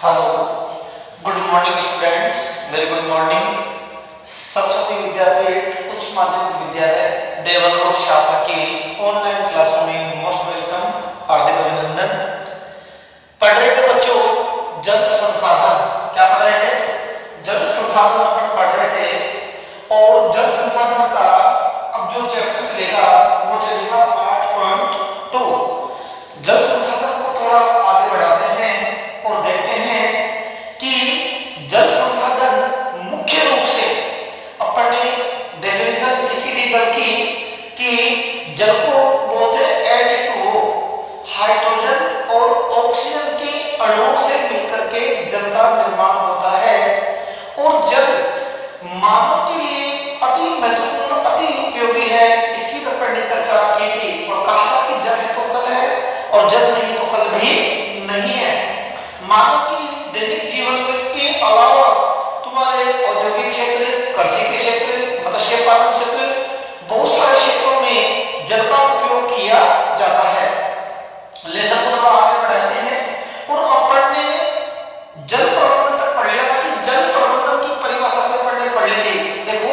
Hello, good morning students, very good morning. Saraswati Vidyapeeth Uchch Madhyamik विद्यालय देवल road शाखा की ऑनलाइन क्लासों में मोस्ट वेलकम, हार्दिक अभिनंदन। पढ़ रहे थे बच्चों जल संसाधन। क्या पढ़ रहे थे? जल संसाधन अपन पढ़ रहे थे। और जल संसाधन का अब जो चैप्टर चलेगा वो चलेगा 8.2। जल संसाधन को थोड़ा आगे बढ़ाते हैं और देखते हैं कि जल संसाधन मुख्य रूप से अपन ने डेफिनेशन सीखी थी कल की कि जल को बोलते हैं H2O, हाइड्रोजन और ऑक्सीजन के अणुओं से मिलकर के जल का निर्माण होता है। और जल मानव के लिए अति महत्वपूर्ण, अति उपयोगी है। इसकी अपन ने चर्चा की थी और कहा था कि जल है तो कल है और जल नहीं तो कल भी नहीं है। मानव की दैनिक जीवन के अलावा तुम्हारे औद्योगिक क्षेत्र, कृषि के क्षेत्र, मत्स्य पालन क्षेत्र, बहुत सारे क्षेत्रों में जल का उपयोग किया जाता है। लेसन को थोड़ा आगे बढ़ाते हैं और अपन ने जल प्रबंधन तक पढ़ लिया था कि जल प्रबंधन की परिभाषा को अपन ने पढ़ ली थी। देखो,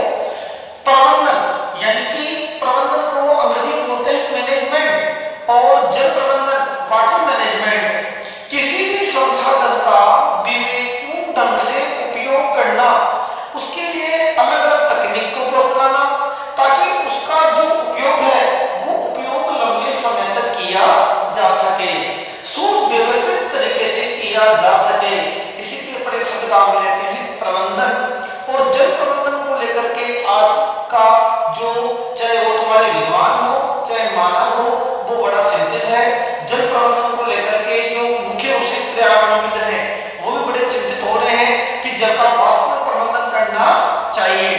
प्रबंधन यानी कि प्रबंधन को अंग्रेजी में बोलते हैं मैनेजमेंट, और जल प्रबंधन वाटर मैनेजमेंट किसी भी संसाधन का विवेकपूर्ण ढंग से उपयोग करना, उसके लिए अलग अलग तकनीकों को अपनाना ताकि उसका जो उपयोग है वो उपयोग लंबे समय तक किया जा सके, सुव्यवस्थित तरीके से किया जा सके। इसी के ऊपर एक शब्द काम में लेते हैं प्रबंधन। और जल प्रबंधन को लेकर के आज का जो, चाहे वो तुम्हारे विद्वान हो चाहे मानव हो, वो बड़ा चिंतित है। जल प्रबंधन को लेकर के जो मुख्य रूप से पर्यावरणविद हैं वो भी बड़े चिंतित हो रहे हैं कि जल का वास्तव में प्रबंधन करना चाहिए।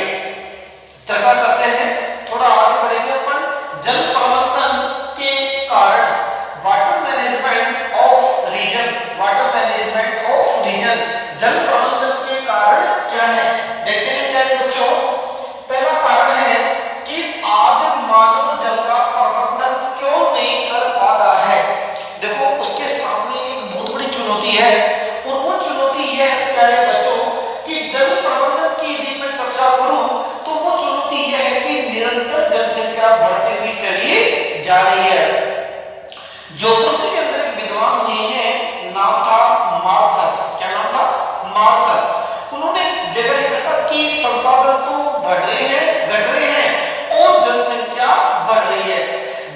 चर्चा करते हैं, थोड़ा आगे बढ़ेंगे अपन। जल प्रबंधन के कारण water management of region, water management of region, जल प्रबंधन के कारण क्या है देखते हैं प्यारे बच्चों। पहला कारण है कि आज मानव जल का प्रबंधन क्यों नहीं कर पा रहा है। देखो, उसके सामने एक बहुत बड़ी चुनौती है और वो चुनौती यह है प्यारे बच्चों कि जल प्रबंधन की यदि मैं चर्चा करूं तो वो चुनौती यह है कि निरंतर जनसंख्या बढ़ती हुई चली जा रही है। जोधपुर के अंदर एक विद्वान हुए हैं, नाम था मालथस। क्या नाम था? मालथस। उन्होंने जगह लिखा था कि संसाधन तो बढ़ रहे हैं, घट रहे हैं और जनसंख्या बढ़ रही है।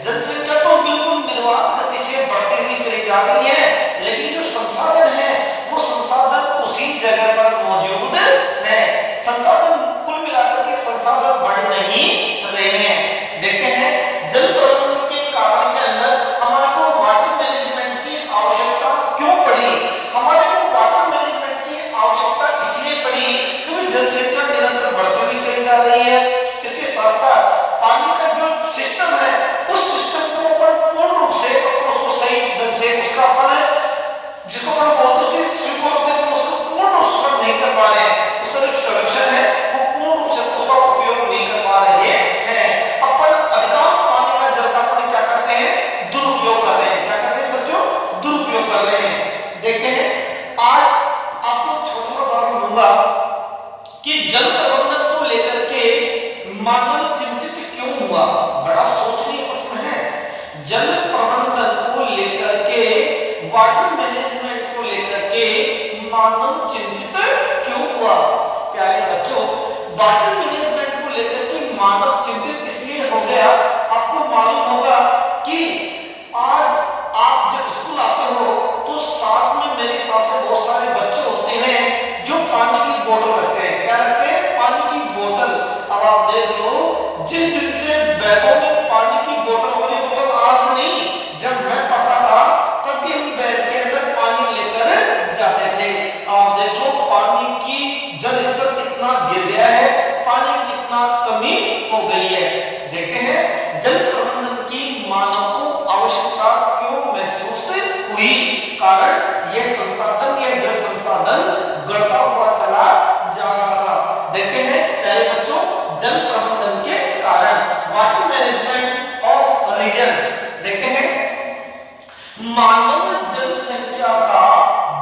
जनसंख्या तो बिल्कुल निर्वाध गति से बढ़ती हुई चली जा रही है, लेकिन जो संसाधन है वो संसाधन उसी जगह पर मौजूद है। संसाधन कुल मिलाकर के संसाधन बढ़ नहीं रहे हैं। देखते हैं जल प्रबंधन के कारण के अंदर हमारे को वाटर मैनेजमेंट की आवश्यकता क्यों पड़ी। हमारे को वाटर मैनेजमेंट की आवश्यकता इसलिए पड़ी क्योंकि जनसंख्या निरंतर बढ़ती हुई चली जा रही है। इसके साथ साथ पानी का जो सिस्टम है उस सिस्टम को अपन पूर्ण रूप से उसको सही ढंग से उसका अपन जिसको हम बोलते हैं स्वीकार करते हैं, उसको पूर्ण रूप से नहीं कर पा रहे हैं। उसका जो सॉल्यूशन है वो पूर्ण रूप से उसका उपयोग नहीं कर पा रहे हैं। अपन अधिकांश पानी का जल का अपन क्या करते हैं? दुरुपयोग कर रहे हैं। क्या कर रहे हैं बच्चों? दुरुपयोग कर रहे हैं। देखते हैं, आज आपको छोटा सा उदाहरण दूंगा कि जल प्रबंधन को लेकर के मानव चिंतित क्यों हुआ। बड़ा सोचनीय प्रश्न है। जल प्रबंधन को लेकर के, वाटर मैनेजमेंट को लेकर के मानव चिंतित क्यों हुआ। प्यारे बच्चों, वाटर मैनेजमेंट को लेकर के मानव चिंतित इसलिए हो गया, आपको मालूम होगा कि आज आप जब स्कूल आते हो तो साथ में मेरे हिसाब से बहुत सारे बच्चे होते हैं जो पानी की बोतल रखते हैं। क्या रखते हैं? पानी की बोतल। अब आप देख लो, जिस दिन से बैगों में पानी की बोतल वाली बोतल आज नहीं, जब मैं पढ़ता था तब भी हम बैग के अंदर पानी लेकर जाते थे। आप देख लो पानी की जल स्तर कितना गिर गया है, पानी कितना कमी हो गई है। देखते हैं जल प्रबंधन की मानव को आवश्यकता क्यों महसूस हुई। कारण यह संसाधन, यह जल संसाधन बढ़ता हुआ चला जा रहा था। देखते हैं प्यारे बच्चों, जल प्रबंधन के कारण वाटर मैनेजमेंट ऑफ रीजन। देखते हैं मानव जनसंख्या का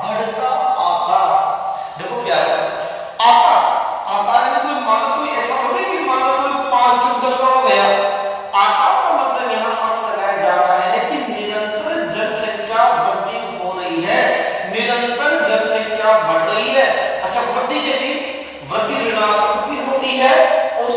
बढ़ता आकार वृद्धि कैसी, वृद्धि ऋणात्मक भी होती है और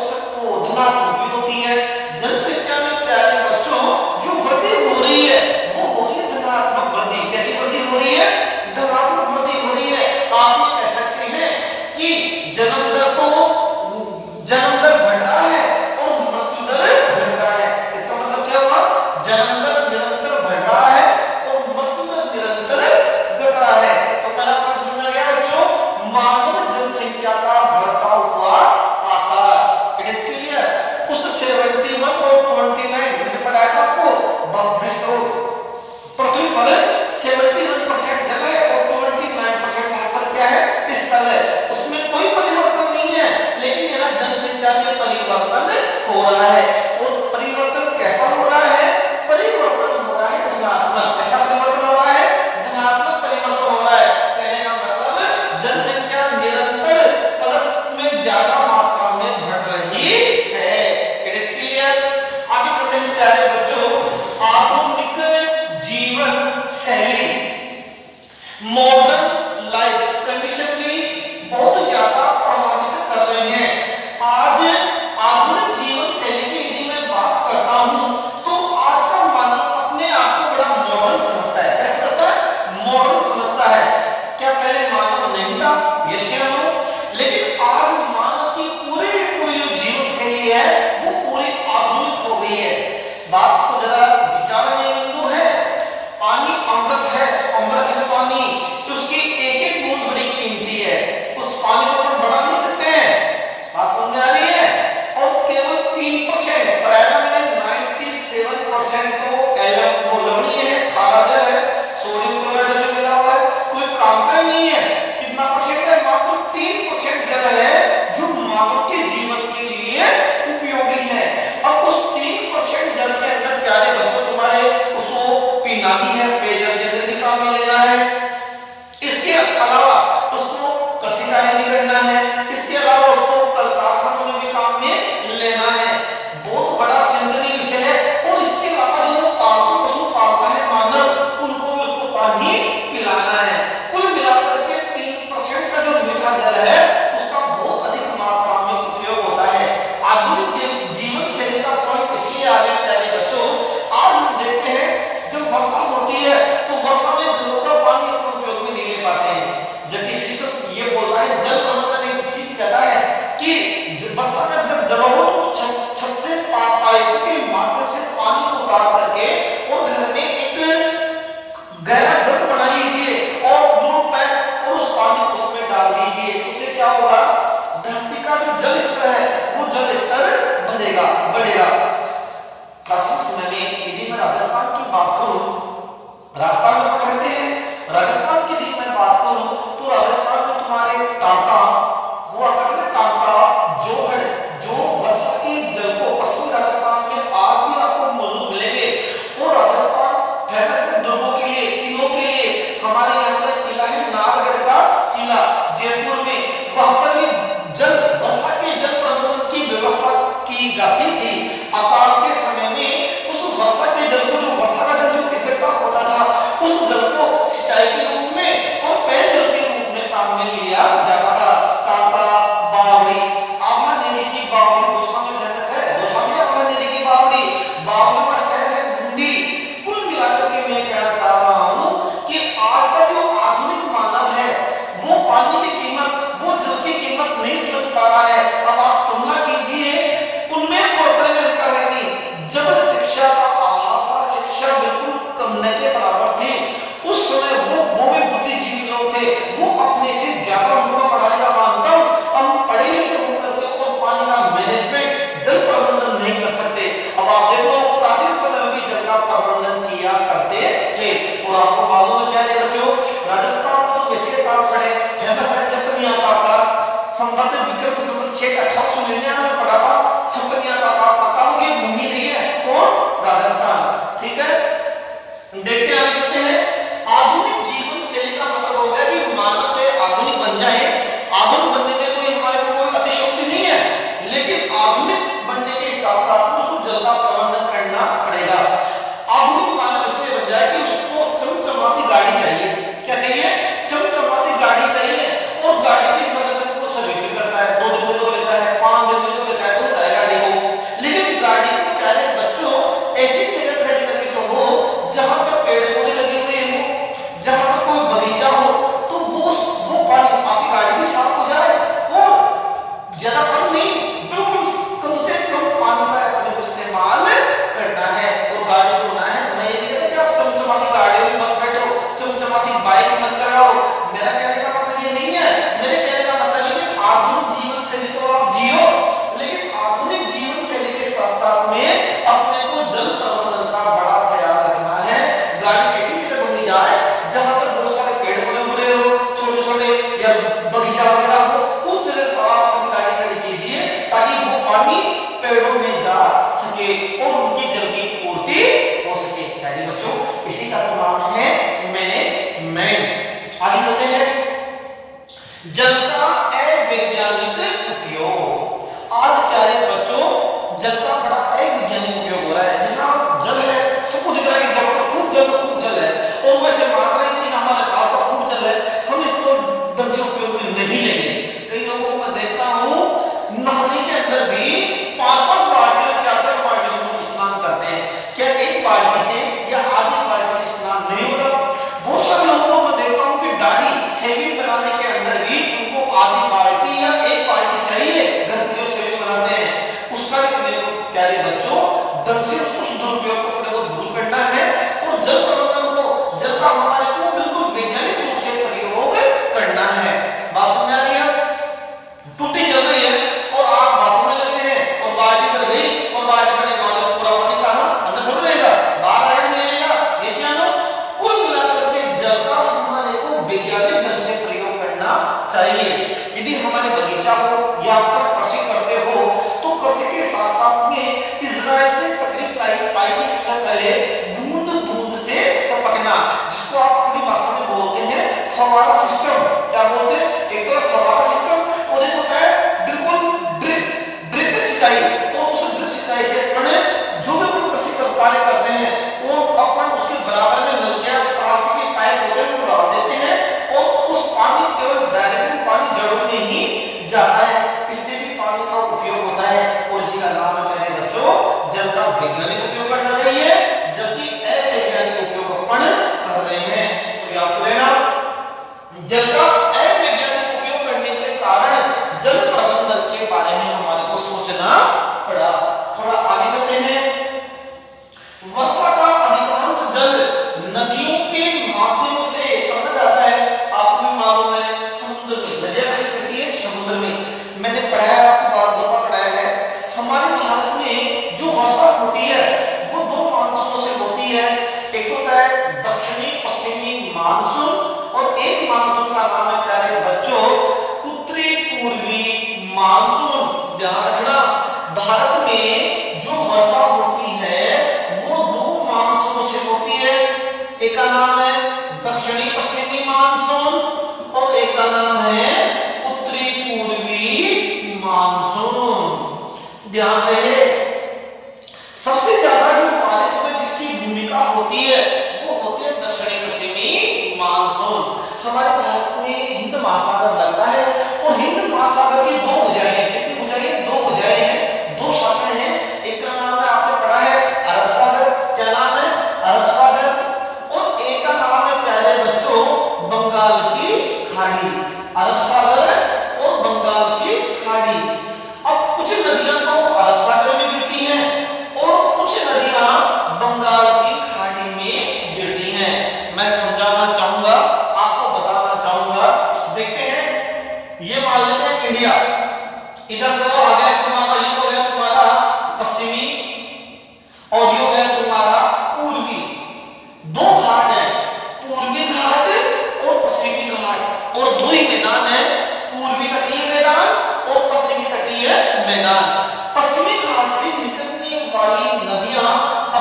धनात्मक भी होती है। जनसंख्या में प्यारे बच्चों जो वृद्धि हो रही है वो हो रही है धनात्मक वृद्धि। कैसी वृद्धि हो रही है, धनात्मक वृद्धि हो रही है। आप ये कह सकते हैं कि जन्म दर बढ़ रहा है और मृत्यु दर घट रहा है। इसका मतलब क्या हुआ, जन्म दर निरंतर बढ़ रहा है और मृत्यु दर निरंतर घट रहा है। तो पहला प्रश्न समझ में गया बच्चों, मानव जनसंख्या का बढ़ता हुआ आकार। It is clear. उस 71 और 29 मैंने पढ़ाया था आपको, पृथ्वी पर 71% जल है और 29% यहाँ पर क्या है, स्थल है। उसमें कोई परिवर्तन नहीं है, लेकिन यहाँ जनसंख्या में परिवर्तन हो रहा है। और परिवर्तन कैसा हो रहा है, परिवर्तन हो रहा है धनात्मक। ऐसा परिवर्तन हो रहा है, धनात्मक परिवर्तन हो रहा है। कहने का मतलब जनसंख्या निरंतर प्लस में ज्यादा मात्रा में बढ़ रही है। It is clear. आगे चलते हैं प्यारे बच्चों, आधुनिक जीवन शैली, मॉडर्न लाइफ कंडीशन भी बहुत ज्यादा प्रभावित कर रहे हैं। आज आधुनिक जीवन शैली की यदि मैं बात करता हूं तो आज का मानव अपने आप को बड़ा मॉडर्न समझता है। कैसे करता है, मॉडर्न समझता है। क्या पहले मानव नहीं था, यस या नो? लेकिन आज मानव की पूरी जो जीवन शैली है वो पूरी आधुनिक हो गई है। बात को जरा विचारने बिंदु है। पानी अमृत है, अमृत है पानी, उसकी एक एक बूंद बड़ी कीमती है। उस पानी को हम बढ़ा नहीं सकते हैं। बात समझ में आ रही है? और केवल 3% प्रायः मैंने 97% तो एलम वो लवणीय है, खारा जल है, सोडियम क्लोराइड से मिला हुआ है, कोई काम का नहीं है। कितना परसेंट है, मात्र 3% जल है जो मानव के जीवन के लिए उपयोगी है। अब उस 3% जल के अंदर प्यारे बच्चों तुम्हारे उसको पीना भी है, पेयजल के अंदर भी काम में लेना है। इसके अलावा उसको कृषि कार्य भी करना है, इसके अलावा उसको कल कारखानों में भी काम में लेना है। बहुत बड़ा चिंतनीय विषय है। और इसके अलावा जो पालतू पशु पालता है मानव, उनको भी उसको पानी पिलाना है। कुल मिलाकर के 3% का जो मीठा जल है उसका बहुत अधिक मात्रा में उपयोग होता है। आधुनिक जीवन शैली का पॉइंट इसलिए आ गया प्यारे बच्चों, आज हम देखते हैं जब वर्षा होती है तो वर्षा में घरों का पानी अपने उपयोग में नहीं ले पाते हैं। जबकि सिस्टम ये बोलता है, जल प्रबंधन एक चीज कहता है कि वर्षा का जब जल हो तो छत से पाइप के माध्यम से पानी को उतार करके और घर में एक गहरा गर्त बना लीजिए और लोड पैक और उस पानी को उसमें डाल दीजिए। उससे क्या होगा, धरती का जो जल स्तर है वो जल स्तर बढ़ेगा। प्राचीन समय में यदि मैं राजस्थान की बात करूं, राजस्थान में रहते हैं, राजस्थान की यदि मैं बात करूं तो राजस्थान में तुम्हारे टांका हुआ करते थे, टांका जोहड़, जो वर्षा के जल को पश्चिमी राजस्थान में आज भी आपको मौजूद मिलेंगे। और राजस्थान फेमस है दुर्गों के लिए, किलों के लिए। हमारे यहाँ पर किला है नाहरगढ़ का किला जयपुर में, वहां पर भी जल वर्षा के जल प्रबंधन की व्यवस्था की जाती थी। अकाल के समय में उस वर्षा के जल को, जो वर्षा का जल जो इकट्ठा होता था, उस जल को सिंचाई के रूप में और पेयजल के रूप में काम में लिया जाता था। टांका, बावड़ी, आभा नदी की बावड़ी दौसा में फेमस है, दौसा में आभा नदी की बावड़ी, बावड़ी का शहर है बूंदी। कुल मिलाकर के मैं कहना चाह रहा हूं कि आज का जो आधुनिक मानव है वो पानी की कीमत, वो जल की कीमत नहीं समझ पा रहा है। अब आप तुलना कीजिए उनमें और अपने में अंतर है नहीं। जब शिक्षा का अभाव था, शिक्षा बिल्कुल कम न के बराबर थी, उस समय वो भी बुद्धिजीवी लोग थे, वो अपने से ज्यादा उनको पढ़ाई का मानता हूं। हम पढ़े लिखे होकर के और पानी का मैनेजमेंट, जल प्रबंधन नहीं कर सकते। अब आप देखो प्राचीन समय में भी जल का प्रबंधन किया करते थे। और आपको मालूम है प्यारे बच्चों, राजस्थान में तो वैसे काल पड़े फेमस है छपनिया का आकार। संबंध विक्रम संबंध 1899 में पढ़ा था, छपनिया का आकार की भूमि नहीं है और राजस्थान। ठीक है, देखते हैं आधुनिक जीवन शैली का मतलब हो गया कि मानव चाहे आधुनिक बन जाए, आधुनिक बनने में कोई हमारे को कोई अतिशयोक्ति नहीं है, लेकिन आधुनिक बनने के साथ साथ उसको जल का प्रबंधन करना पड़ेगा। आधुनिक मानव इसलिए बन जाए कि उसको चमचमाती गाड़ी चाहिए। क्या चाहिए? चमचमाती गाड़ी चाहिए। और गाड़ी की समस्या आगे चलते हैं, जल का अवैज्ञानिक उपयोग। आज प्यारे बच्चों, जल का बड़ा अवैज्ञानिक उपयोग हो रहा है। जहां जल है, सबको दिख रहा है कि जल पर खूब जल है, और वैसे मान रहे हैं कि हमारे पास तो खूब जल है, हम इसको ढंग से उपयोग में नहीं लेंगे। कई लोगों को मैं देखता हूं नहाने के अंदर भी 5-5 बाल्टी और 4-4 बाल्टी से लोग स्नान करते हैं। क्या एक बाल्टी से या आधी बाल्टी से स्नान नहीं होता? बहुत सारे लोगों को मैं देखता हूं कि दाढ़ी शेविंग बनाने के अंदर भी उनको आधी बाल्टी या एक बाल्टी चाहिए। घर में जो शेविंग बनाते हैं उसका भी मेरे को प्यारे बच्चों ढंग से उस दुरुपयोग को अपने को दूर करना है, और जल प्रबंधन को, जल का हमारे को बिल्कुल वैज्ञानिक रूप से प्रयोग करना है। बात समझ आ रही है? टूटी चल रही है और आप बाथरूम में लगे हैं और बाल्टी भर गई, और बाल्टी भरने के बाद पूरा पानी कहां अंदर थोड़ा रहेगा, बाहर आएगा नहीं आएगा? ये सियानो, कुल मिलाकर के जल का हमारे को वैज्ञानिक ढंग से प्रयोग करना चाहिए। यदि हमारे बगीचा हो या आप कृषि करते हो तो कृषि के साथ साथ में इजराइल से तकनीक पाई की सबसे पहले बूंद बूंद से टपकना, जिसको आप अपनी भाषा में बोलते हैं फव्वारा सिस्टम। क्या बोलते हैं? एक तो फव्वारा सिस्टम और एक होता है बिल्कुल ड्रिप सिंचाई। तो उस ड्रिप सिंचाई से अपने जो भी कृषि कार्य करते हैं वो अपन उसके बराबर में नलके प्लास्टिक के पाइप होते हैं वो डाल देते हैं, और उस पानी केवल डायरेक्ट पानी जड़ों में ही जाता है। इससे भी पानी का उपयोग होता है, और इसी का नाम है मेरे बच्चों जल का वैज्ञानिक उपयोग करना चाहिए, जबकि अवैज्ञानिक उपयोग अपन कर रहे हैं। तो याद कर लेना, जल का अवैज्ञानिक उपयोग करने के कारण जल प्रबंधन के बारे में हमारे को सोचना पड़ा। थोड़ा आगे चलते हैं, वर्षा का अधिकांश जल नदियों के माध्यम से कहां जाता है? आपको भी मालूम है, समुद्र में। नदियां कहीं करती है समुद्र में। मैंने पढ़ाया, आपको बहुत पढ़ाया है, हमारे भारत में जो वर्षा होती है वो 2 मानसूनों से होती है। एक होता है दक्षिणी पश्चिमी मानसून, और एक मानसून का नाम है प्यारे बच्चों उत्तरी पूर्वी मानसून। ध्यान रखना, भारत में जो वर्षा होती है वो 2 मानसूनों से होती है। एक का नाम है दक्षिणी पश्चिमी मानसून और एक का नाम है उत्तरी पूर्वी मानसून। ध्यान रहे, सबसे ज्यादा जो बारिश में जिसकी भूमिका होती है वो होती है दक्षिणी पश्चिमी मानसून। हमारे भारत में हिंद महासागर लगता है, और हिंद महासागर की 2 भुजाएं हैं। कितनी भुजाएं? 2 भुजाएं हैं, 2 शाखाएं हैं। एक का नाम है, आपने पढ़ा है, अरब सागर। क्या नाम है? अरब सागर। और एक का नाम है प्यारे बच्चों बंगाल की खाड़ी। अरब सागर और बंगाल की खाड़ी। अब कुछ नदियां तो अरब सागर में गिरती हैं और कुछ नदियां बंगाल की खाड़ी में गिरती हैं। मैं समझाना चाहूंगा, आपको बताना चाहूंगा। देखते हैं, ये मान लेते हैं इंडिया, इधर देखो आ गया तुम्हारा, ये हो गया तुम्हारा पश्चिमी और ये हो गया तुम्हारा पूर्वी। 2 घाट है, पूर्वी घाट और पश्चिमी घाट, और 2 ही मैदान है, पूर्वी तटीय मैदान और पश्चिमी तटीय मैदान। पश्चिमी घाट से निकलने वाली नदियां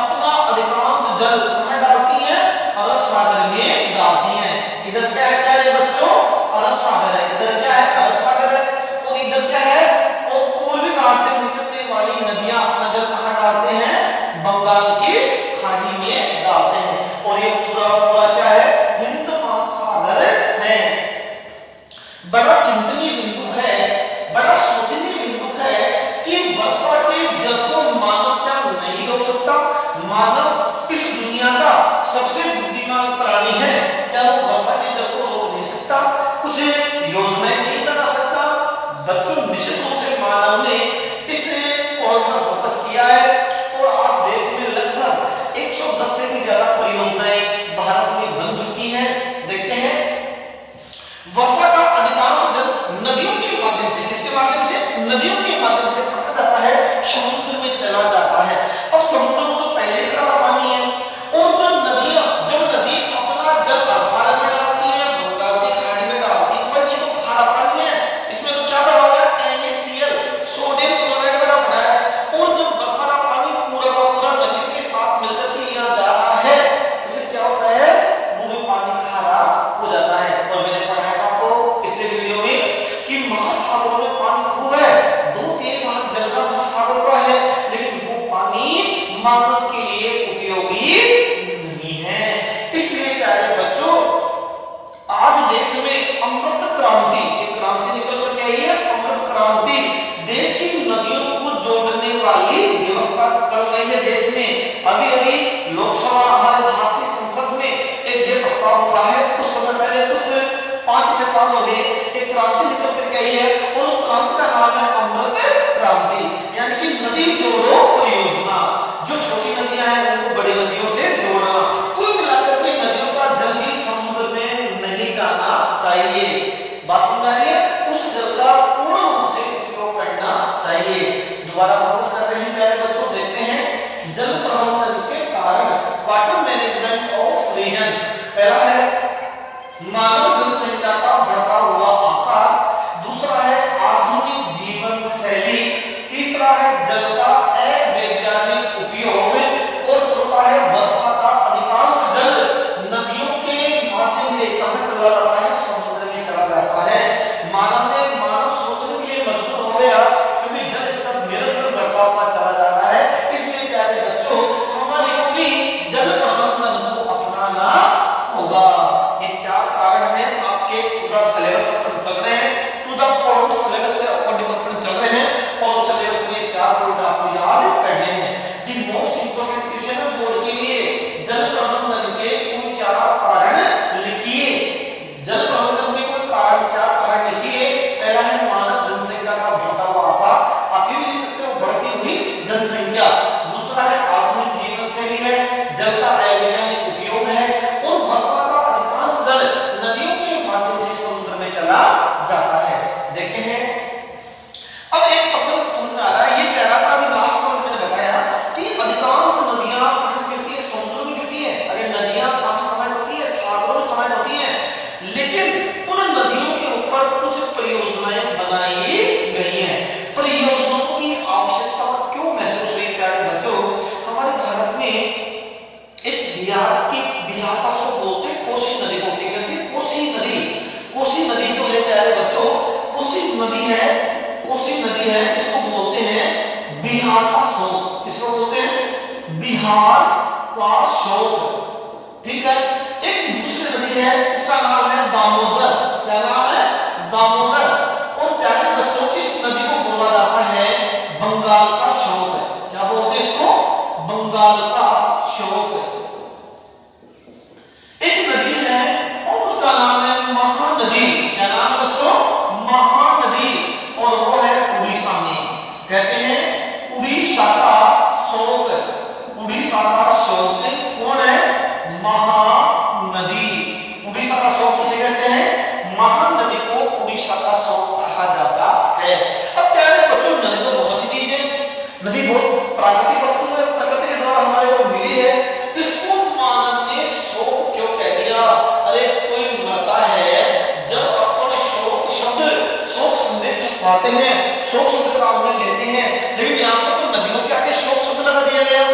अपना अधिकांश जल कहां डालती हैं? अरब सागर में डालती हैं। इधर क्या है प्यारे बच्चों? अरब सागर है। इधर क्या है? अरब सागर है। और इधर क्या है? और पूर्वी घाट से निकलने वाली नदियां अपना जल कहां डालते हैं? बंगाल की खाड़ी में डालते हैं। और ये पूरा क्या है? हिंद महासागर है। बड़ा चिंतनीय बिंदु है, बड़ा सोचनीय बिंदु है कि वर्षा के जल को मानव क्या नहीं रोक सकता? मानव इस दुनिया का सबसे बुद्धिमान प्राणी है, क्या वो वर्षा के जल को रोक नहीं सकता? कुछ योजनाएं नहीं बना सकता? बच्चों, निश्चित रूप से मानव ने इस पॉइंट पर फोकस किया है, और आज देश में लगभग 110 से भी ज्यादा परियोजनाएं भारत में बन चुकी हैं। देखते हैं, वर्षा का अधिकांश जल नदियों के माध्यम से, किसके माध्यम से? नदियों के माध्यम से कहां जाता है? समुद्र में चला जाता है। अब समुद्र में तो पहले खारा पानी है, और जब नदी अपना जल अरब सागर में डालती है, बंगाल की खाड़ी में डालती है, तो भाई ये तो खारा पानी है, इसमें तो क्या भरा हुआ है? NaCl, सोडियम क्लोराइड भरा पड़ा है। और जब वर्षा का पानी पूरा का पूरा नदी के साथ मिलकर के यहाँ जा रहा है, तो फिर क्या होता है? वो भी पानी खारा हो जाता है। 5-6 साल हो गए एक क्रांति निकल करके आई है और उस क्रांति का नाम है अमृत क्रांति, यानी कि नदी जोड़ो परियोजना। जो छोटी नदियां हैं उनको बड़ी नदियों से जोड़ना। कुल मिलाकर के नदियों का जल भी समुद्र में नहीं जाना चाहिए। बात समझ आ रही है? उस जल का पूर्ण रूप से उपयोग करना चाहिए। दोबारा फोकस कर रहे हैं प्यारे बच्चों, देखते हैं जल प्रबंधन के कारण, वाटर मैनेजमेंट ऑफ रीजन। पहला है मानव जनसंख्या का बढ़ता हुआ आकार, दूसरा है आधुनिक जीवन शैली, तीसरा है जल का अवैज्ञानिक उपयोग और चौथा है वर्षा का अधिकांश जल नदियों के माध्यम से कहां चला जाता है? समुद्र में चला जाता है। मानव सोचने के लिए मजबूर हो गया क्योंकि जल स्तर निरंतर बढ़ता हुआ चला जा रहा है। इसलिए प्यारे बच्चों हमारे को भी जल प्रबंधन को अपनाना होगा। ये 4 कारण हैं आपके पूरा सिलेबस पर चल रहे हैं, टू द पॉइंट सिलेबस पे अकॉर्डिंग अपन चल रहे हैं और उस सिलेबस में 4 पॉइंट आपको याद करने हैं। द मोस्ट इंपोर्टेंट क्वेश्चन है बोर्ड के लिए, जल प्रबंधन के कोई 4 कारण लिखिए। जल प्रबंधन के कोई 4 कारण लिखिए। पहला है मानव जनसंख्या का बढ़ता हुआ आकार, आप ये भी लिख सकते हो बढ़ती हुई जनसंख्या। दूसरा है आधुनिक जीवन शैली है, जल का अवैज्ञानिक उपयोग है और वर्षा का अधिकांश जल नदियों के माध्यम से समुद्र में चला जाता है। देखते हैं अब एक प्रश्न समझ आ रहा है, ये कह रहा था अभी लास्ट में मैंने बताया कि अधिकांश नदियां कहां गिरती है? समुद्र में गिरती है। अरे नदियां कहां समाहित होती है? सागरों में समाहित होती है। लेकिन उन नदियों के ऊपर कुछ परियोजनाएं बनाई गई हैं। परियोजनाओं की आवश्यकता क्यों महसूस हुई प्यारे बच्चों? हमारे भारत में एक बिहार का स्रोत बोलते हैं कोसी नदी को, क्या कहते हैं? कोसी नदी जो है प्यारे बच्चों, कोसी नदी है इसको बोलते हैं बिहार का स्रोत। इसको बोलते हैं बिहार का स्रोत, ठीक है। एक दूसरी नदी है उसका नाम है दामोदर। क्या नाम है? दामोदर। और प्यारे बच्चों इस नदी को बोला जाता है बंगाल का स्रोत। क्या बोलते हैं इसको? बंगाल का स्रोत। एक नदी है और उसका नाम है महानदी। क्या नाम है बच्चों? महानदी। और वो है उड़ीसा में, कहते हैं उड़ीसा का स्रोत। उड़ीसा का स्रोत कौन है? महानदी। उड़ीसा का स्रोत किसे कहते हैं? महानदी को उड़ीसा का स्रोत कहा जाता है। अब प्यारे बच्चों नदी तो बहुत अच्छी चीज है, नदी बहुत प्राकृतिक वस्तु है, प्रकृति के द्वारा हमारे को मिली है। इसको मानव ने शोक क्यों कह दिया? अरे कोई मरता है जब अपन शोक शब्द छपवाते हैं, शोक शब्द का हम लेते हैं, लेकिन यहाँ पर तो नदियों के आगे शोक शब्द लगा दिया गया।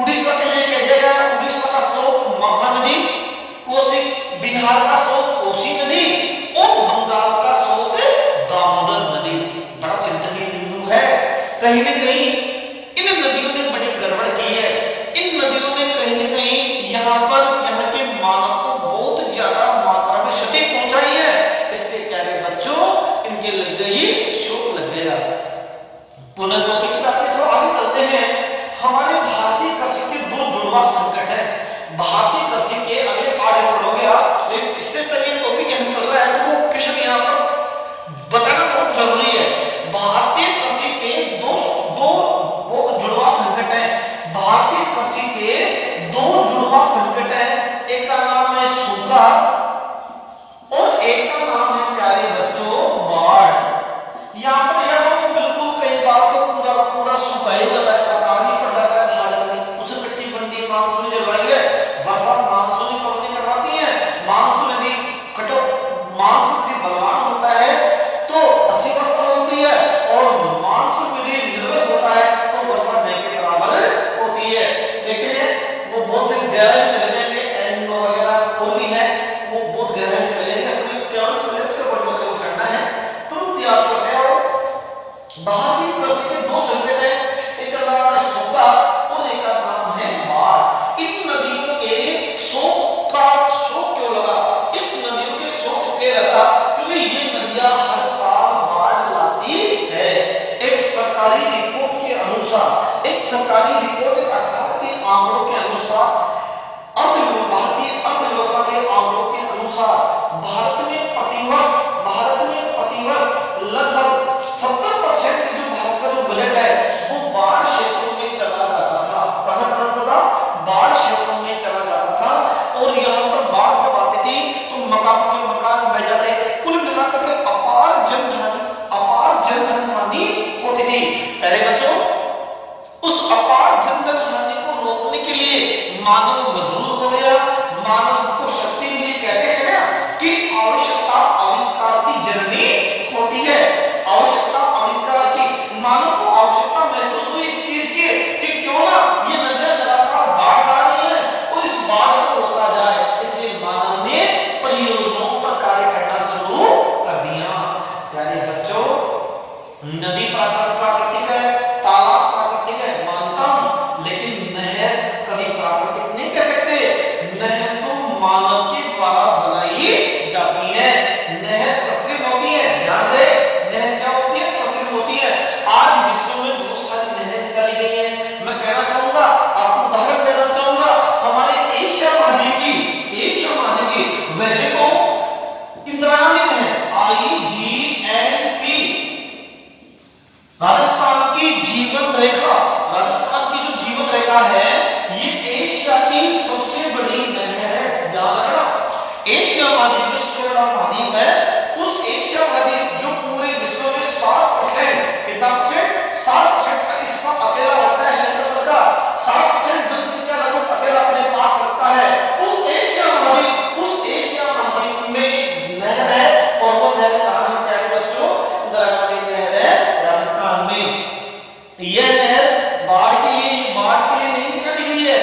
उड़ीसा के लिए कह दिया गया उड़ीसा का स्रोत महानदी, कोसी बिहार का स्रोत कोसी नदी और बंगाल का स्रोत दामोदर नदी। बड़ा चिंतनीय बिंदु है। कहीं न कहीं इन नदियों ने बड़ी गड़बड़ की है। इन नदियों ने कहीं न कहीं यहाँ के मानव को बहुत ज्यादा मात्रा में क्षति पहुंचाई है। इसके प्यारे बच्चों इनके लग गई शोक लग गया। पुनः टॉपिक की बात थोड़ा आगे चलते हैं। हमारे भारतीय कृषि के 2 जुड़वा संकट है। भारतीय कृषि के अगले पार्ट में हो गया, लेकिन इससे पहले टॉपिक यहाँ चल रहा है तो वो क्वेश्चन यहाँ पर बताना बहुत जरूरी है। भारतीय कृषि के दो जुड़वा संकट है। भारतीय कृषि के 2 जुड़वा संकट है। एक का नाम है सूखा और एक का नाम है प्यारे बच्चों बाढ़। यहाँ पर बिल्कुल कई बार तो पूरा सूखा ही जाता है, अकाल ही पड़ जाता है भारत में। उसे मिट्टी बनती मानसून जलवायु है, वर्षा मानसूनी पवनें करवाती है, मानसून यदि मानसून यदि बलवान होता है तो अच्छी वर्षा होती है और मानसून यदि निर्वत होता है तो वर्षा नहीं के बराबर होती है। देखते हैं वो बहुत गहराई चले जाएंगे, एल्निनो वगैरह और भी है, वो बहुत गहराई चले जाएंगे। अपने केवल सिलेबस के ऊपर बच्चों को चढ़ना है, तुरंत याद करते हैं। भारतीय कृषि के 2 संकट है, एक का नाम है सूखा और एक का नाम है बाढ़। इन नदियों के शोक क्यों लगा? इस नदियों के शोक इसलिए लगा क्योंकि ये नदियां हर साल बाढ़ लाती है। एक सरकारी रिपोर्ट के अनुसार, एक सरकारी रिपोर्ट आधार के आंकड़ों के अनुसार, भारतीय अर्थव्यवस्था के आंकड़ों के अनुसार भारत में मकान के मकान बह जाते, कुल मिलाकर के अपार जनधन हानि होती थी। पहले बच्चों उस अपार जनधन हानि को रोकने के लिए मानव मजबूर हो गया, मानव को शक्ति मिली। कहते हैं ना कि आवश्यकता आविष्कार की जननी होती है। आवश्यकता आविष्कार की, मानव को आवश्यकता महसूस हुई इस चीज की कि क्यों ना ये नदियां लगातार बाढ़ ला रही है और इस बाढ़ को रोका जाए। इसलिए मानव ने परियोजनाओं पर कार्य करना शुरू कर दिया। प्यारे बच्चों, नदी प्राकृतिक है, तालाब प्राकृतिक है, मानता हूं, लेकिन नहर कभी प्राकृतिक नहीं कह सकते। नहर तो मानव के द्वारा बनाई जाती है। नहर कृत्रिम होती है, ध्यान रहे, नहर क्या होती है? कृत्रिम होती है। आज विश्व में बहुत सारी नहरें निकाली गई हैं। मैं कहना चाहूंगा, आपको उदाहरण देना चाहूंगा हमारे एशिया महाद्वीप की। वैसे तो इंदिरा गांधी नहर, IGNP, राजस्थान की जीवन रेखा, राजस्थान की जो जीवन रेखा है ये एशिया की सबसे बड़ी नहर है। याद रखना, एशिया महाद्वीप जो सबसे बड़ा महाद्वीप है, उस एशिया महाद्वीप जो पूरे विश्व में 60% कितना परसेंट, 60% का हिस्सा अकेला रखता है क्षेत्रफल का, 60% जनसंख्या लगभग अकेला अपने पास रखता है। उस एशिया महाद्वीप में एक नहर है और वो नहर कहां है प्यारे बच्चों? इंदिरा गांधी नहर है राजस्थान में। यह नहर बाढ़ के लिए नहीं निकाली गई है।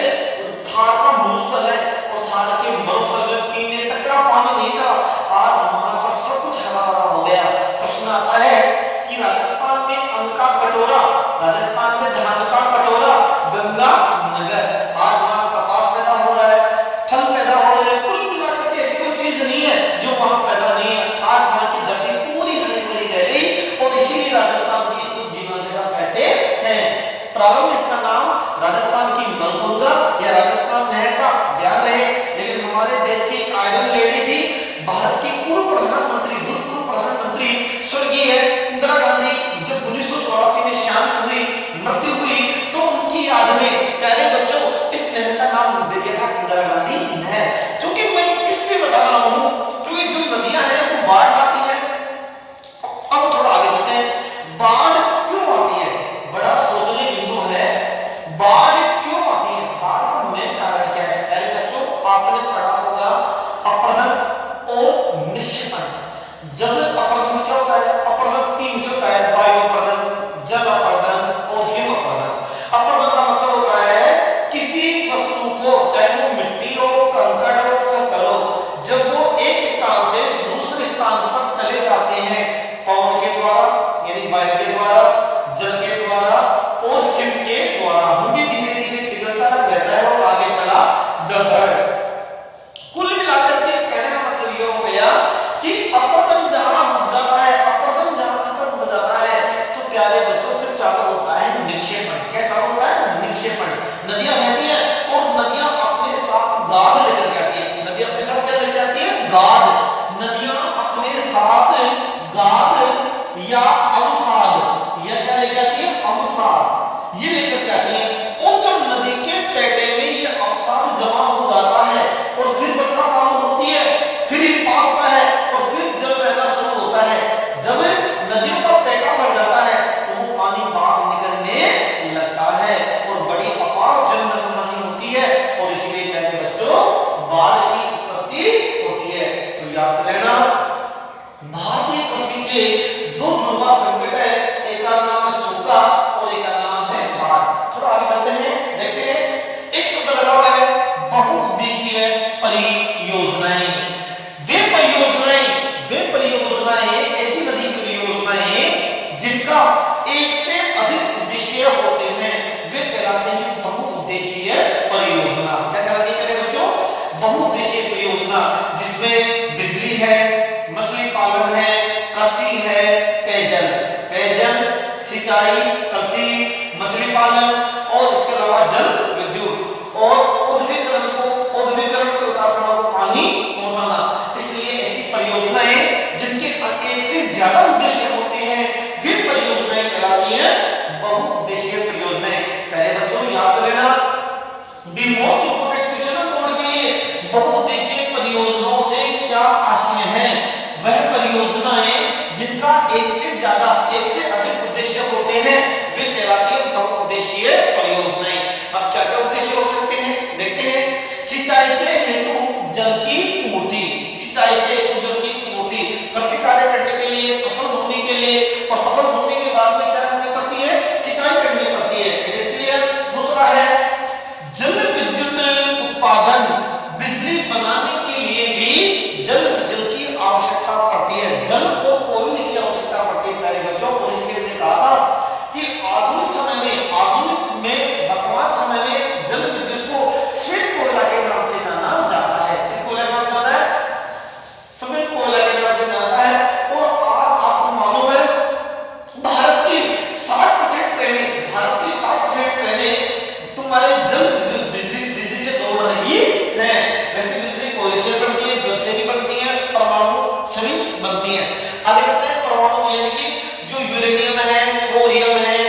थार का मरुस्थल है और थार के मरुस्थल में पीने तक का पानी नहीं था। आज वहां पर सब कुछ हरा भरा हो गया। प्रश्न आता है कि राजस्थान में अन्न का कटोरा, राजस्थान में धान का कटोरा गंगा नगर, आज वहां कपास पैदा हो रहा है, फल पैदा हो रहे हैं। कुल मिलाकर के ऐसी कोई चीज नहीं है जो वहां पैदा नहीं है। आज वहां की धरती पूरी हरी भरी रह गई और इसीलिए राजस्थान की इसको जीवन रेखा कहते हैं। प्रारंभ इसका नाम राजस्थान की नलगंगा या राजस्थान नहर था, ध्यान रहे। लेकिन हमारे देश की आयरन लेडी थी, भारत की भूतपूर्व प्रधानमंत्री स्वर्गीय इंदिरा गांधी, जब 1984 में शांत हुई, मृत्यु हुई, तो उनकी याद में प्यारे बच्चों इस नहर का नाम दे दिया था इंदिरा गांधी नहर। क्योंकि मैं इसलिए बता रहा हूं क्योंकि जो नदियां हैं वो बाढ़ आती है। अब थोड़ा आगे चलते हैं, बाढ़ क्यों आती है? बड़ा सोचने बिंदु है, बाढ़ क्यों आती है? बाढ़ का मेन कारण क्या है? प्यारे बच्चों, आपने पढ़ा होगा अपरदन और निक्षेपण। जब अपरदन में क्या होता है? अपरदन 3 से होता है, वायु अपरदन, जल अपरदन और हिम अपरदन। अपरदन का मतलब होता है किसी वस्तु को, चाहे वो मिट्टी हो, कंकड़ हो, पत्थर हो, जब वो एक स्थान से दूसरे स्थान पर चले जाते हैं पवन के द्वारा यानी वायु के द्वारा, जल के द्वारा और हिम के द्वारा, वो भी धीरे धीरे पिघलता है, बहता है और आगे चला जाता है। कुल मिलाकर के कहने का मतलब ये हो गया कि अपरदन जहां जाता है, अपरदन जहां खत्म हो जाता है, तो प्यारे बच्चों फिर चालू होता है निक्षेपण। क्या चालू होता है? निक्षेपण। नदियां बहती हैं और नदियां अपने साथ गाद लेकर के आती है। नदियां अपने साथ क्या लेकर जाती है? गाद। नदियां अपने साथ गाद या अवसाद, या क्या लेकर आती है? अवसाद, ये लेकर के आती है। और जब नदी के पेटे में ये अवसाद जमा हो जाता है और फिर वर्षा चालू होती है, फिर हिमपात होता है और फिर जल बहना शुरू होता है। जब नदियों का पेटा भर जाता है तो वो पानी बाहर निकलने लगता है और बड़ी अपार जनधन हानि होती है और इसलिए प्यारे बच्चों बाढ़ की उत्पत्ति होती है। तो याद रखना, भारतीय कृषि के 2 ध्रुवा संकट है, एक का नाम है सूखा और एक का नाम है बाढ़। थोड़ा आगे चलते हैं, देखते हैं। एक शब्द लगा हुआ है बहुउद्देशीय परियोजनाएं। वे परियोजनाएं ऐसी नदी परियोजनाएं जिनका एक से अधिक उद्देश्य होते हैं, वे कहलाते हैं बहुउद्देशीय परियोजना। क्या कहलाती है मेरे बच्चों? बहुउद्देशीय परियोजना, जिसमें बिजली है, मछली पालन है, कृषि है, पेयजल, सिंचाई, कृषि, मछली पालन और इसके अलावा जल विद्युत और औद्योगिकरण को कारखानों को पानी पहुंचाना। इसलिए ऐसी परियोजनाएं जिनके एक से ज्यादा उद्देश्य होते हैं, वे परियोजनाएं कहलाती हैं बहुउद्देशीय परियोजनाएं। पहले बच्चों याद कर लेना, द मोस्ट इंपोर्टेंट क्वेश्चन है तुम्हारे लिए, बहुउद्देशीय परियोजनाओं से क्या आशय है वह परियोजनाएं जिनका एक से अधिक उद्देश्य होते हैं वे कहलाती है बहुउद्देशीय परियोजनाएं। अब क्या क्या उद्देश्य हो सकते हैं देखते हैं। सिंचाई के हेतु जल की पूर्ति, सिंचाई के हेतु जल की पूर्ति, कृषि कार्य करने के लिए, फसल बोने के लिए, और फसल बोने के बाद में क्या करनी पड़ती है, सिंचाई करनी पड़ती है, इसलिए। दूसरा है जल विद्युत उत्पादन, बिजली बनाने के लिए भी जल की आवश्यकता पड़ती है, जल को कोयले की आवश्यकता पड़ती है प्यारे बच्चों। और इसके लिए कहा था कि आधुनिक वर्तमान समय में जल विद्युत को श्वेत कोयला के नाम से जाना जाता है। इस कोयला का नाम क्या होता है, श्वेत कोयला के नाम से जाता है। और आज आपको मालूम है भारत की 60% ट्रेनें तुम्हारे जल विद्युत बिजली से दौड़ रही है। वैसे बिजली कोयले से बनती है, जल से भी बनती है, परमाणु से भी बनती है। आगे चलते हैं। परमाणु यानी कि जो यूरेनियम है, थोरियम है,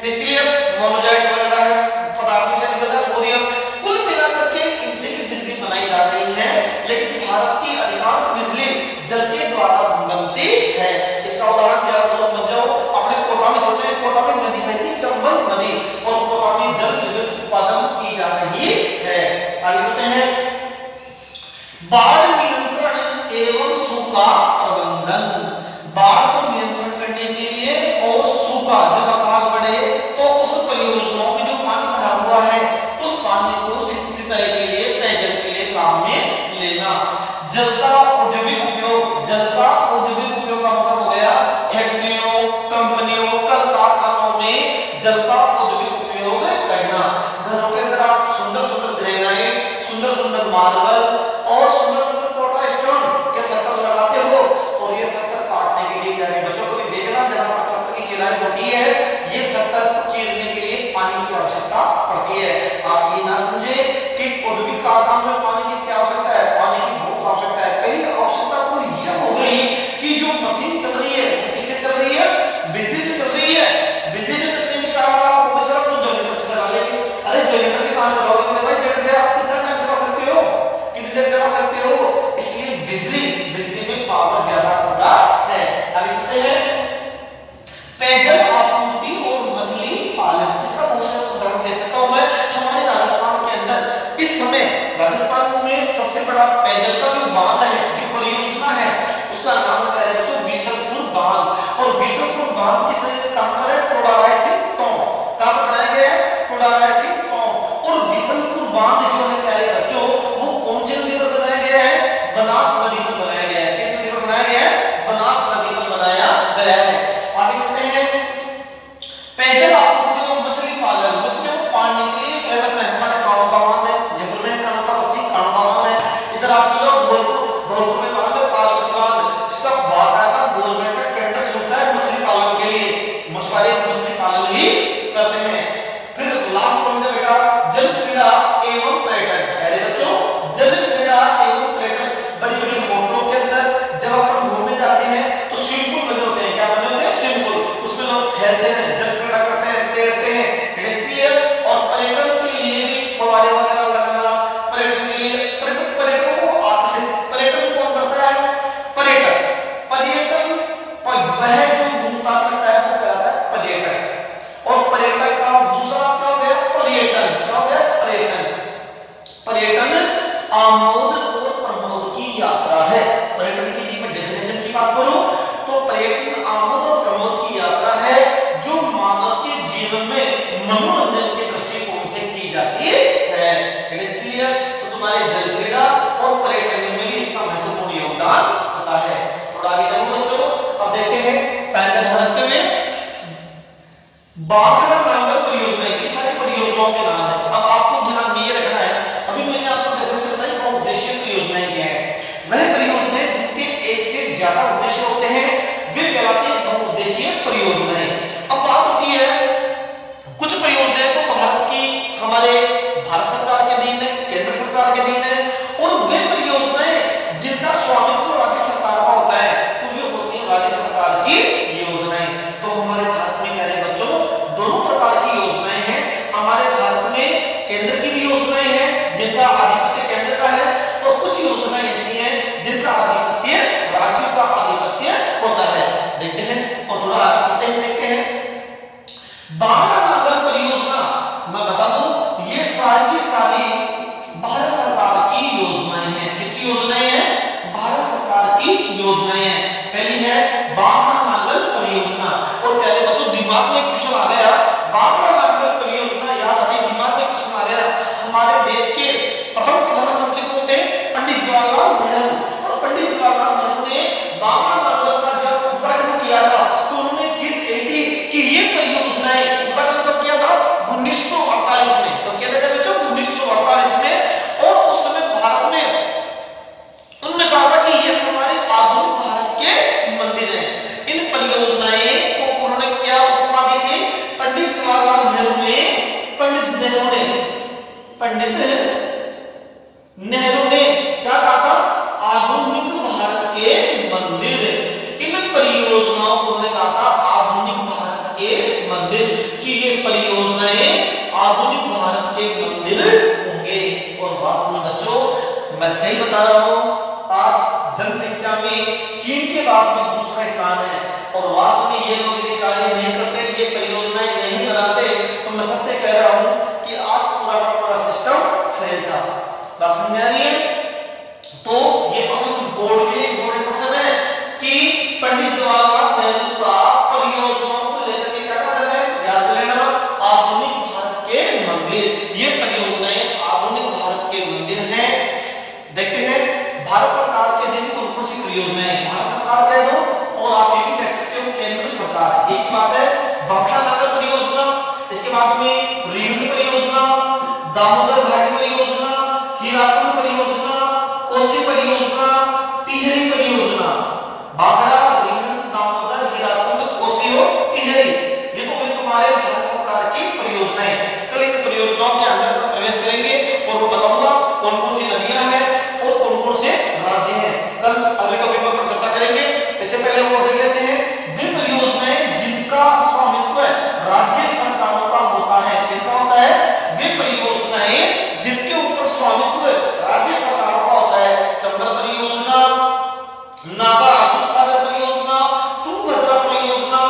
इसके लिए मोनोजाइट वगैरह है, पदार्थों से निकलता है थोरियम, कुल मिलाकर के इनसे भी बिजली बनाई जा रही है। लेकिन भारत की अधिकांश बिजली जल के द्वारा बनती है। इसका उदाहरण दिया तो मत जाओ, अपने कोटा में चलते हैं। कोटा में नदी बहती चंबल नदी, और कोटा में जल विद्युत उत्पादन की जा रही है। आगे चलते हैं। बाढ़ नियंत्रण एवं सूखा प्रबंधन, बाढ़ को नियंत्रण करने के लिए और सूखा जब अकाल पड़े तो उस परियोजनाओं में जो पानी भरा हुआ है उस पानी को सिंचाई के लिए, पेयजल के लिए काम में लेना। जल का औद्योगिक उपयोग, जल का औद्योगिक उपयोग का मतलब हो गया फैक्ट्रियों, कंपनियों, कल कारखानों में जल का औद्योगिक उपयोग करना। घरों के अंदर आप सुंदर सुंदर ग्रेनाइट, सुंदर सुंदर मार्बल और सुंदर सुंदर कोटा स्टोन के पत्थर लगाते हो, और ये पत्थर काटने के लिए प्यारे बच्चों को देखना, जहां पर पत्थर की चिराई होती है, ये पत्थर को चीरने के लिए पानी की आवश्यकता पड़ती है। आप ये ना समझे कि औद्योगिक कारखानों में पानी की क्या आवश्यकता है, पानी की बहुत आवश्यकता है। पहली आवश्यकता तो ये हो गई कि जो मशीन चल रही है वो किससे चल रही है, बिजली से चल रही है। बिजली से चलने के कारण आप वो सिर्फ जनरेटर से चला लेंगे। अरे जनरेटर से कहां चलाओगे भाई, जनरेटर से आप कितना टाइम चला सकते हो, कितनी देर चला सकते हो, इसलिए बिजली में पावर ज्यादा होता है। आगे चलते हैं। पेयजल आपूर्ति और मछली पालन, इसका बहुत सारा उदाहरण दे सकता हूं मैं। हमारे राजस्थान के अंदर इस समय राजस्थान में सबसे बड़ा पेयजल का जो बांध है, जो परियोजना है, उसका नाम है बच्चों बीसलपुर बांध। और बीसलपुर बांध किस कहां पर है, टोडारायसिंह गांव, कहां पर बनाया गया है, टोडारायसिंह गांव। और बीसलपुर बांध जो है प्यारे बच्चों वो कौन से नदी पर बनाया गया है, बनास नदी पर बनाया गया है। किस नदी पर बनाया गया है, बनास नदी पर बनाया गया है। आगे चलते हैं। पेयजल आपूर्ति और मछली पालन, मछलियों को पालने के लिए फेमस है हमारे कानों का बांध है, जयपुर में कानों का बस्सी कानों का बांध है। इधर आती है धौलपुर में बांध है पार्वती बांध, जिसका वाटर का गवर्नमेंट का टेंडर चलता है मछली पालन के लिए, मछुआरे मछली पालन भी करते हैं। फिर लास्ट पॉइंट है बेटा जल क्रीड़ा एवं पर्यटन। पहले बच्चों जल क्रीड़ा एवं पर्यटन, बड़ी बड़ी होटलों के अंदर जब अपन घूमने जाते हैं तो स्विमिंग पूल बने होते हैं, क्या बने होते हैं, स्विमिंग पूल, उसमें लोग खेलते हैं, जल क्रीड़ा करते हैं, तैरते हैं, इसलिए। और पर्यटन के लिए भी फव्वारे वगैरह लगाना, पर्यटन के लिए पर्यटन को आकर्षित, पर्यटन कौन करता है, पर्यटन वह जो घूमता फिरता है वो कहलाता है पर्यटक। और पर्यटक का दूसरा क्या हो गया, पर्यटन, क्या हो गया, पर्यटन आमोद और प्रमोद की यात्रा है। पर्यटन की मैं डेफिनेशन की बात करूं तो पर्यटन आमोद और प्रमोद की यात्रा है जो मानव के जीवन में मनोरंजन के दृष्टिकोण से की जाती है। इसलिए तो तुम्हारे जल क्रीड़ा और पर्यटन में भी इसका महत्वपूर्ण योगदान होता है। थोड़ा आगे चलो बच्चों, अब देखते हैं पहले ध्यान रखते हुए बागड़ा नांगल परियोजना, ये सारी परियोजनाओं के नाम है। अब आपको ध्यान में ये रखना है, अभी मैंने आपको डेफिनेशन बताई बहुउद्देशीय परियोजनाएं क्या है। वह परियोजनाएं जिनके एक से ज्यादा उद्देश्य होते हैं वे कहलाती हैं बहुउद्देशीय परियोजनाएं। अब बात होती है कुछ परियोजनाएं तो भारत की, हमारे भारत सरकार के अधीन है, केंद्र सरकार के अधीन है, और वे परियोजनाएं जिनका स्वामित्व राज्य सरकार का होता है तो वे होती हैं राज्य सरकार की योजनाएं। तो हमारे भारत में प्यारे बच्चों दोनों प्रकार की योजनाएं हैं। हमारे भारत में केंद्र की भी योजनाएं हैं जिनका आधिपत्य केंद्र का है, और कुछ योजनाएं ऐसी हैं जिनका आधिपत्य परियोजनाएं हैं। पहली है बांका नांगल परियोजना। और प्यारे बच्चों दिमाग में क्वेश्चन आ गया, बांका नांगल परियोजना याद आती, दिमाग में क्वेश्चन आ गया, हमारे देश के प्रथम प्रधानमंत्री कौन थे? पंडित जवाहरलाल नेहरू। और पंडित जवाहरलाल नेहरू ने बांका नांगल का जब उद्घाटन किया था तो उन्होंने चीज कही थी कि ये परियोजनाएं, उद्घाटन कब किया था? 1948 में। तो क्या था बच्चों? 1948 में। और उस समय भारत में उन्होंने कहा कि ये हमारे आधुनिक भारत के मंदिर हैं। इन परियोजनाएं को उन्होंने क्या उपमा दी थी? पंडित जवाहरलाल नेहरू ने क्या कहा था? आधुनिक भारत के मंदिर। इन परियोजनाओं को उन्होंने कहा था आधुनिक भारत के मंदिर, कि ये परियोजनाएं आधुनिक भारत के मंदिर होंगे। और वास्तव में बच्चों मैं सही बता रहा हूं, आज जनसंख्या में चीन के बाद में दूसरा स्थान है। और वास्तव में ये लोग यदि कार्य नहीं करते, ये परियोजनाएं नहीं बनाते, तो मैं सत्य कह रहा हूं कि आज पूरा का पूरा सिस्टम फेल था। बात समझ आ रही है? तो ये प्रश्न बोर्ड के लिए इम्पोर्टेंट प्रश्न है कि पंडित जवाहरलाल नेहरू का परियोजनाओं को लेकर के क्या कहते हैं? याद लेना, आधुनिक भारत के मंदिर। ये परियोजनाएं आधुनिक भारत के मंदिर हैं। देखते हैं भारत सरकार के अधीन कौन सी परियोजनाएं? भारत सरकार कह दो और आप ये भी कह सकते हो केंद्र सरकार। एक ही बात है, बांका नांगल परियोजना, इसके बाद में रिहुण परियोजना, दामोदर घाटी परियोजना, हीराकुंड परियोजना, कोसी परियोजना, टिहरी परियोजना। बांका, रिहुण, दामोदर, हीराकुंड, कोसी और टिहरी, ये तो तुम्हारे भारत सरकार की परियोजनाएं। कल इन परियोजनाओं के अंदर प्रवेश करेंगे और वो बताऊंगा कौन कौन सी नदियां हैं और कौन कौन से राज्य हैं। कल अगले टॉपिक पर चर्चा करेंगे। इससे पहले हम देख लेते हैं वे परियोजनाएं जिनका स्वामित्व राज्य सरकारों का होता है। किनका होता है? वे परियोजनाएं जिनके ऊपर स्वामित्व राज्य सरकारों का होता है। चंबल परियोजना, नागा सागर परियोजना, तुंगभद्रा परियोजना,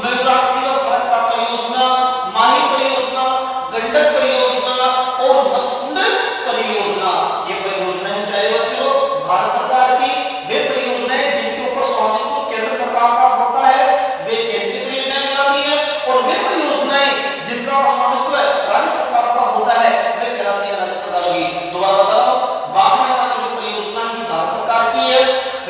मयूराक्षी और फरक्का परियोजना, माही परियोजना, गंडक परियोजना और मत्स्य परियोजना। ये परियोजनाएं प्यारे बच्चों भारत सरकार की वे परियोजनाएं जिनके ऊपर स्वामित्व केंद्र सरकार का होता है, वे केंद्रीय परियोजनाएं कहलाती हैं। और वे परियोजनाएं जिनका स्वामित्व राज्य सरकार का होता है, वे कहलाती हैं राज्य सरकार की। दोबारा बता रहा हूं, बांका नांगल परियोजना ही भारत सरकार की है,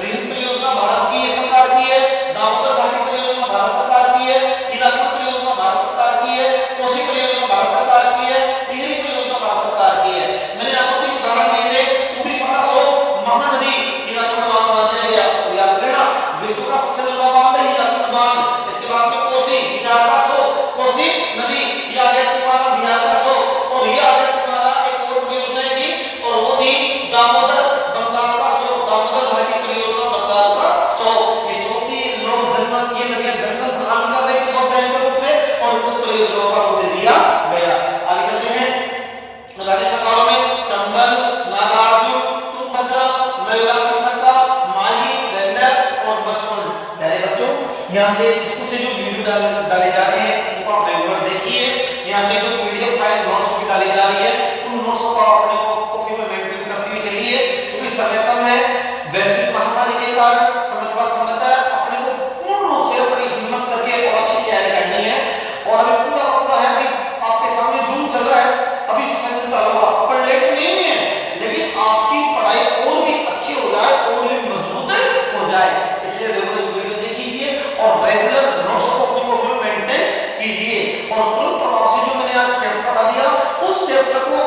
रिहुण परियोजना भारत की सरकार की है, दामोदर घाटी परियोजना भारत सरकार की है, हीराकुंड परियोजना भारत सरकार की है, कोसी परियोजना भारत सरकार की है, टिहरी परियोजना भारत सरकार की है। मैंने आपको तीन उदाहरण दिए थे। उड़ीसा का सो महानदी हीराकुंड बांध बना दिया गया, याद रखना। विश्व का सबसे लंबा बांध है हीराकुंड बांध। इसके बाद में कोसी, बिहार का सो कोसी नदी, ये आ गया तुम्हारा बिहार का सो। और ये आ गया तुम्हारा एक और परियोजना थी और वो थी दामोदर बंगाल का सो, दामोदर घाटी परियोजना बंगाल का सो। ये सो थी लोग जंगल, ये नदियां जंगल कहां निकल रही थी बहुत भयंकर रूप से, और उनको परियोजनाओं का रूप दे दिया गया। आगे चलते हैं राज्य सरकारों में चंबल, नागार्जुन, तुंगभद्रा, मयूराक्षी फरक्का, माही, गंडक और मचकुंड। प्यारे बच्चों यहाँ से स्कूल से जो वीडियो डाले जा रहे हैं उनको आप रेगुलर देखिए। यहाँ से जो पीडीएफ फाइल नोट्स भी डाली जा रही है, उन नोट्स को आप अपने कॉपी में मेंटेन करते हुए चलिए, क्योंकि समय कम है। वैश्विक महामारी के कारण समय थोड़ा कम बचा है। अपने को पूर्ण रूप से अपनी हिम्मत करके और अच्छी तैयारी करनी है। और अभी पूरा है कि आपके सामने जून चल रहा है, अभी सेशन चालू हुआ, पर लेट नहीं है, लेकिन आपकी पढ़ाई और भी अच्छी हो जाए और भी मजबूत हो जाए। इसलिए रेगुलर वीडियो देखिए और रेगुलर नोट्स को अपनी कॉपी में मेंटेन कीजिए। और तुरंत प्रभाव से जो मैंने आज चैप्टर पढ़ा दिया, उस चैप्टर को